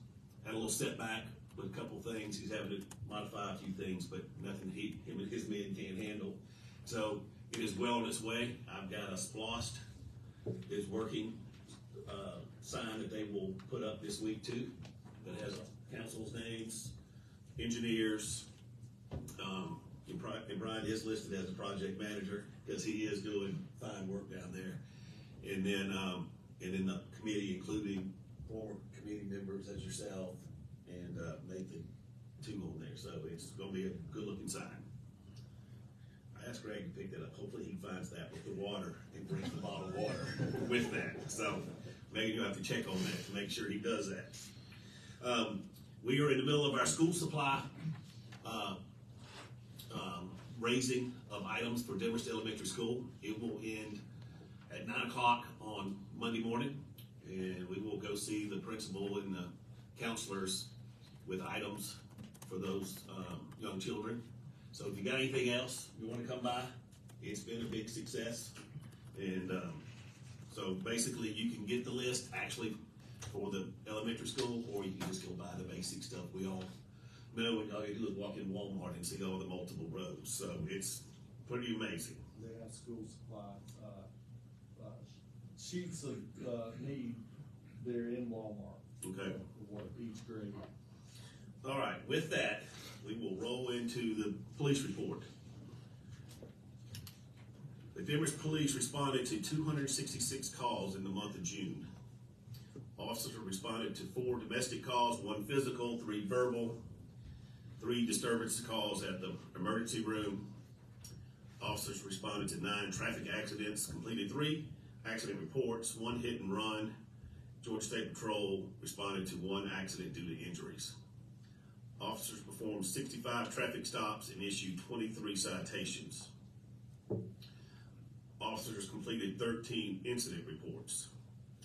Had a little setback with a couple things. He's having to modify a few things, but nothing him and his men can't handle. So it is well on its way. I've got a splost is working sign that they will put up this week too, that has council's names, engineers, And Brian is listed as a project manager, because he is doing fine work down there. And then the committee, including former committee members as yourself and Nathan, 2 on there, so it's gonna be a good looking sign. I asked Greg to pick that up, hopefully he finds that with the water and brings the bottled water with that, so maybe you'll have to check on that to make sure he does that. We are in the middle of our school supply raising of items for Demorest Elementary School. It will end at 9 o'clock on Monday morning, and we will go see the principal and the counselors with items for those young children. So if you got anything else you want to come by, it's been a big success. And so basically you can get the list actually for the elementary school, or you can just go buy the basic stuff. We all know, and all you do is walk in Walmart and see all the multiple rows. So it's pretty amazing.
They have school supplies, sheets of need. They're in Walmart.
Okay.
For each grade.
All right. With that, we will roll into the police report. The Demorest Police responded to 266 calls in the month of June. Officers responded to 4 domestic calls, 1 physical, 3 verbal, 3 disturbance calls at the emergency room. Officers responded to 9 traffic accidents, completed 3 accident reports, 1 hit and run. Georgia State Patrol responded to 1 accident due to injuries. Officers performed 65 traffic stops and issued 23 citations. Officers completed 13 incident reports,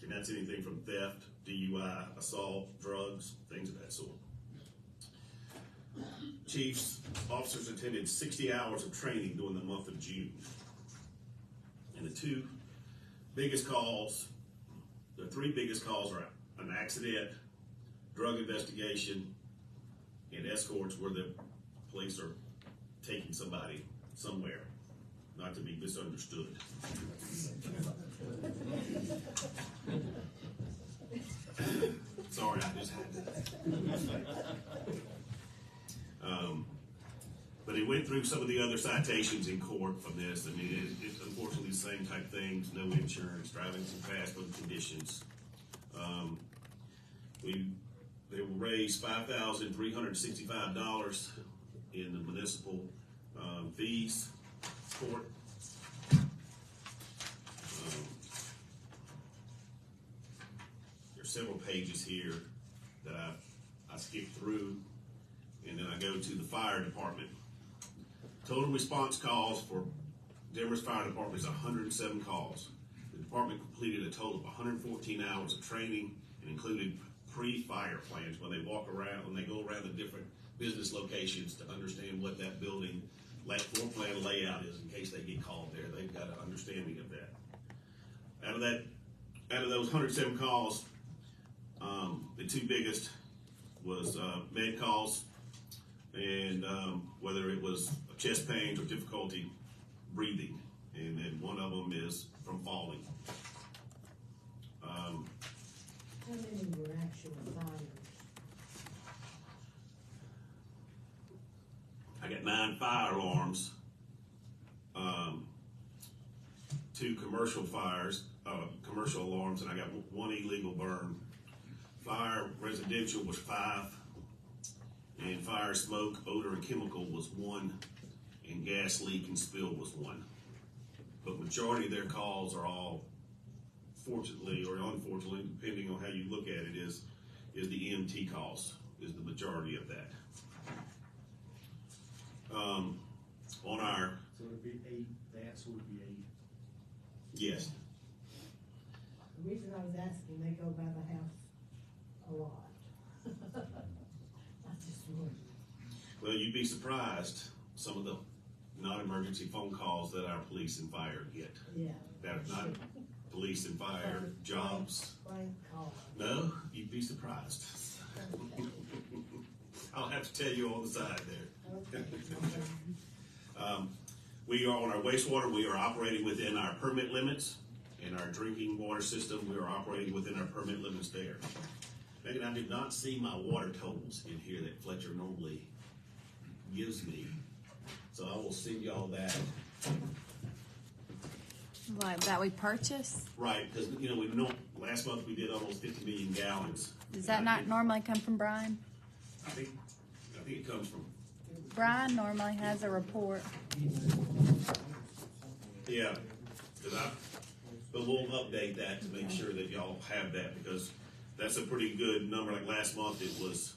and that's anything from theft, DUI, assault, drugs, things of that sort. Chiefs, officers attended 60 hours of training during the month of June. And the 3 biggest calls are an accident, drug investigation, and escorts where the police are taking somebody somewhere, not to be misunderstood. Sorry, I just had to. But it went through some of the other citations in court from this. I mean, it's unfortunately the same type things: no insurance, driving too fast with conditions. They will raise $5,365 in the municipal fees court. There's several pages here that I skipped through, and then I go to the fire department. Total response calls for Demorest Fire Department is 107 calls. The department completed a total of 114 hours of training and included pre-fire plans when they go around the different business locations to understand what that building floor plan layout is in case they get called there. They've got an understanding of that. Out of those 107 calls, the 2 biggest was med calls, and whether it was chest pains or difficulty breathing, and then one of them is from falling.
How many were actual fires?
I got 9 fire alarms, 2 commercial commercial alarms, and I got 1 illegal burn. Fire residential was 5, and fire smoke, odor, and chemical was 1, and gas leak and spill was 1. But majority of their calls are all, fortunately or unfortunately, depending on how you look at it, is the EMT calls, is the majority of that. On our...
So it'd be 8, that's would be 8.
Yes.
The reason I was asking, they go by the house a lot. I just wondered.
Well, you'd be surprised some of the non-emergency phone calls that our police and fire get.
Yeah.
That are not police and fire jobs.
Blank call.
No, you'd be surprised. I'll have to tell you on the side there.
Okay.
We are on our wastewater. We are operating within our permit limits. In our drinking water system, we are operating within our permit limits there. Megan, I did not see my water totals in here that Fletcher normally gives me. So I will send y'all that.
Like that we purchase?
Right, because, last month we did almost 50 million gallons.
Does that not normally come from Brian?
I think it comes from,
Brian normally has a report.
yeah, but we'll update that to make sure that y'all have that, because that's a pretty good number. Like last month, it was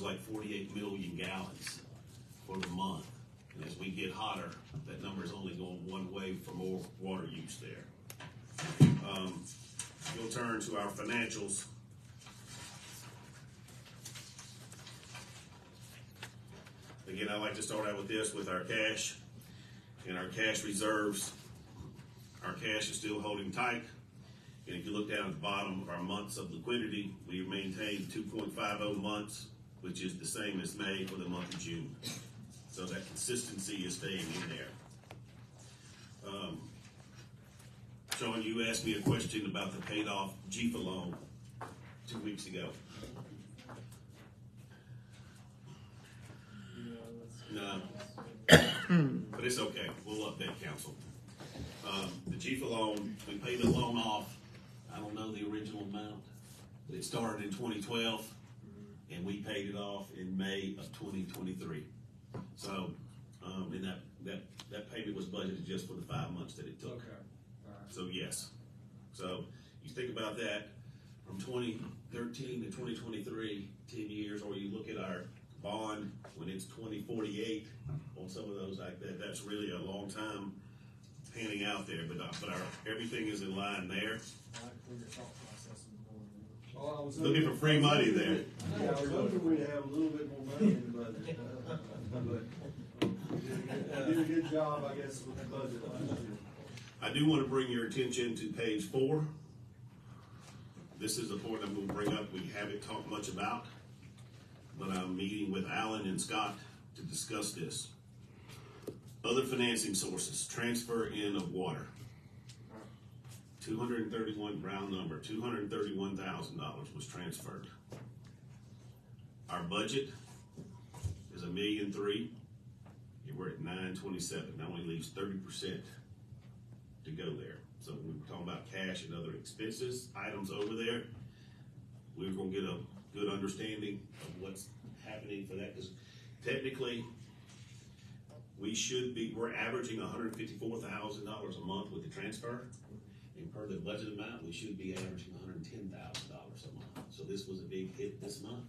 like 48 million gallons for the month. And as we get hotter, that number is only going one way for more water use there. We'll turn to our financials. Again, I like to start out with this, with our cash and our cash reserves. Our cash is still holding tight. And if you look down at the bottom of our months of liquidity, we maintained 2.50 months, which is the same as May for the month of June. So that consistency is staying in there. Sean, you asked me a question about the paid off GFA loan 2 weeks ago. No, but it's okay. We'll update council. The GFA loan, we paid the loan off. I don't know the original amount, but it started in 2012, and we paid it off in May of 2023. So, and that payment was budgeted just for the 5 months that it took.
Okay. All right.
So yes. So you think about that from 2013 to 2023, 10 years, or you look at our bond when it's 2048 on some of those like that. That's really a long time panning out there. But our everything is in line there. Looking for free money there.
Yeah, I was hoping we'd have a little bit more money in the budget. But you did a good job, I guess, with the budget last year.
I do want to bring your attention to page 4. This is a point I'm going to bring up. We haven't talked much about, but I'm meeting with Alan and Scott to discuss this. Other financing sources, transfer in of water. 231, round number, $231,000 was transferred. Our budget is $1.3 million. We're at 927. That only leaves 30% to go there. So when we're talking about cash and other expenses, items over there, we're going to get a good understanding of what's happening for that. Because technically, we're averaging $154,000 a month with the transfer. And per the budget amount, we should be averaging $110,000 a month. So this was a big hit this month.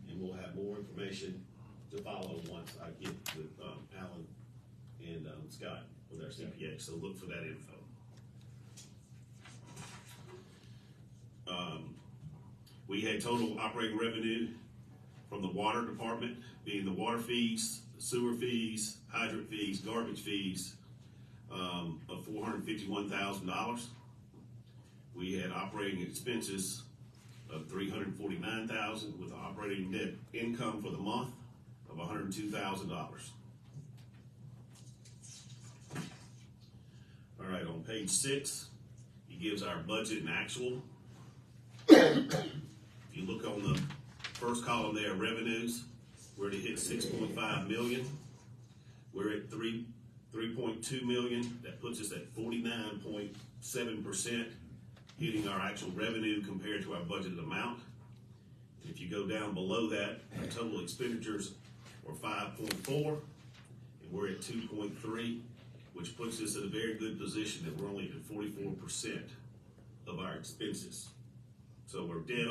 And we'll have more information to follow once I get with Alan and Scott with our CPA. So look for that info. We had total operating revenue from the water department, being the water fees, sewer fees, hydrant fees, garbage fees, of $451,000. We had operating expenses of $349,000 with operating net income for the month of $102,000. All right, on page 6, he gives our budget and actual. If you look on the first column there, revenues, we're to hit 6.5 million. We're at 3.2 million. That puts us at 49.7%, hitting our actual revenue compared to our budgeted amount. If you go down below that, our total expenditures were 5.4, and we're at 2.3, which puts us in a very good position that we're only at 44% of our expenses. So we're dead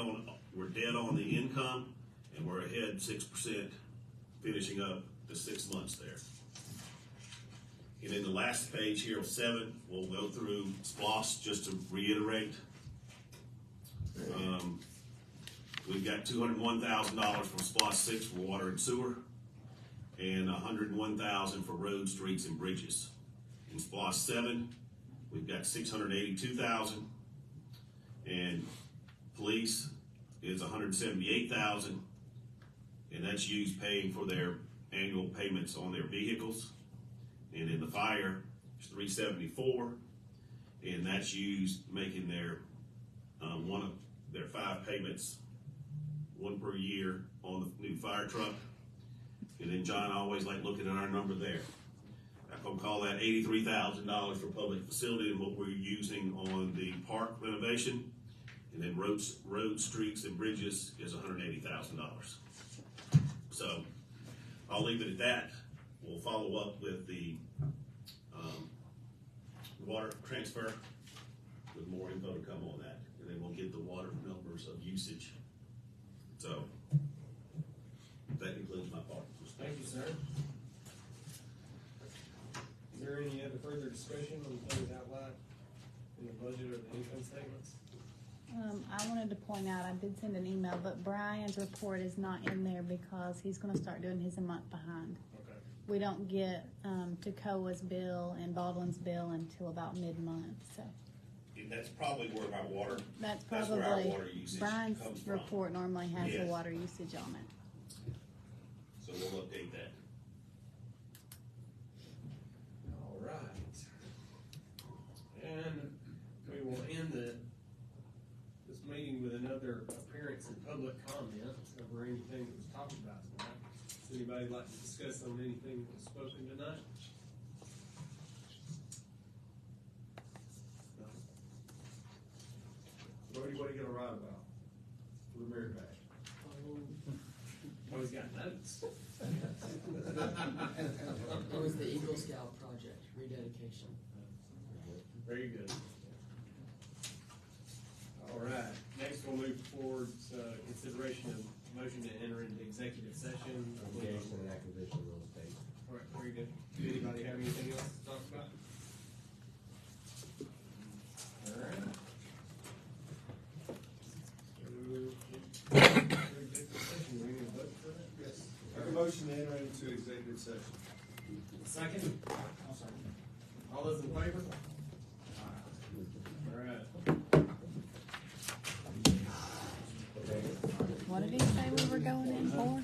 on the income, and we're ahead 6%, finishing up the 6 months there. And then the last page here of 7, we'll go through SPLOST just to reiterate. We've got $201,000 from SPLOST 6 for water and sewer, and $101,000 for roads, streets, and bridges. In SPLOST 7, we've got $682,000, and police is $178,000, and that's used paying for their annual payments on their vehicles. And in the fire, it's $374,000, and that's used making their one of their 5 payments, 1 per year on the new fire truck. And then John always liked looking at our number there. I'm gonna call that $83,000 for public facility and what we're using on the park renovation. And then roads, streets, and bridges is $180,000. So I'll leave it at that. We'll follow up with the water transfer with more info to come on that. And then we'll get the water numbers of usage. So that concludes my part.
Thank you, sir. Is there any other further discussion on the things outlined in the budget or the income statements?
I wanted to point out, I did send an email, but Brian's report is not in there because he's gonna start doing his a month behind.
Okay.
We don't get, Toccoa's bill and Baldwin's bill until about mid-month, so.
And that's probably where our water,
That's
that's where our
probably,
water usage
Brian's
comes from.
report normally has the
Yes.
water usage on it.
So we'll update that.
All right. And we will end this meeting with another appearance in public comment over anything that was talked about tonight. Does anybody like to discuss on anything that was spoken tonight? No. Brody, what are you gonna write about? For the merit badge? Oh, he's got notes.
It was the Eagle Scout project, rededication.
Very good. All right, next we'll move forward to consideration of motion to enter into executive session.
Litigation and acquisition of real estate.
All right, very good. Does anybody have anything else to talk about? All right. So, executive session, we need a vote for that?
Yes. Make a motion to enter into executive session.
Second?
I'm sorry.
All those in favor? All right.
What did he say we were going in for?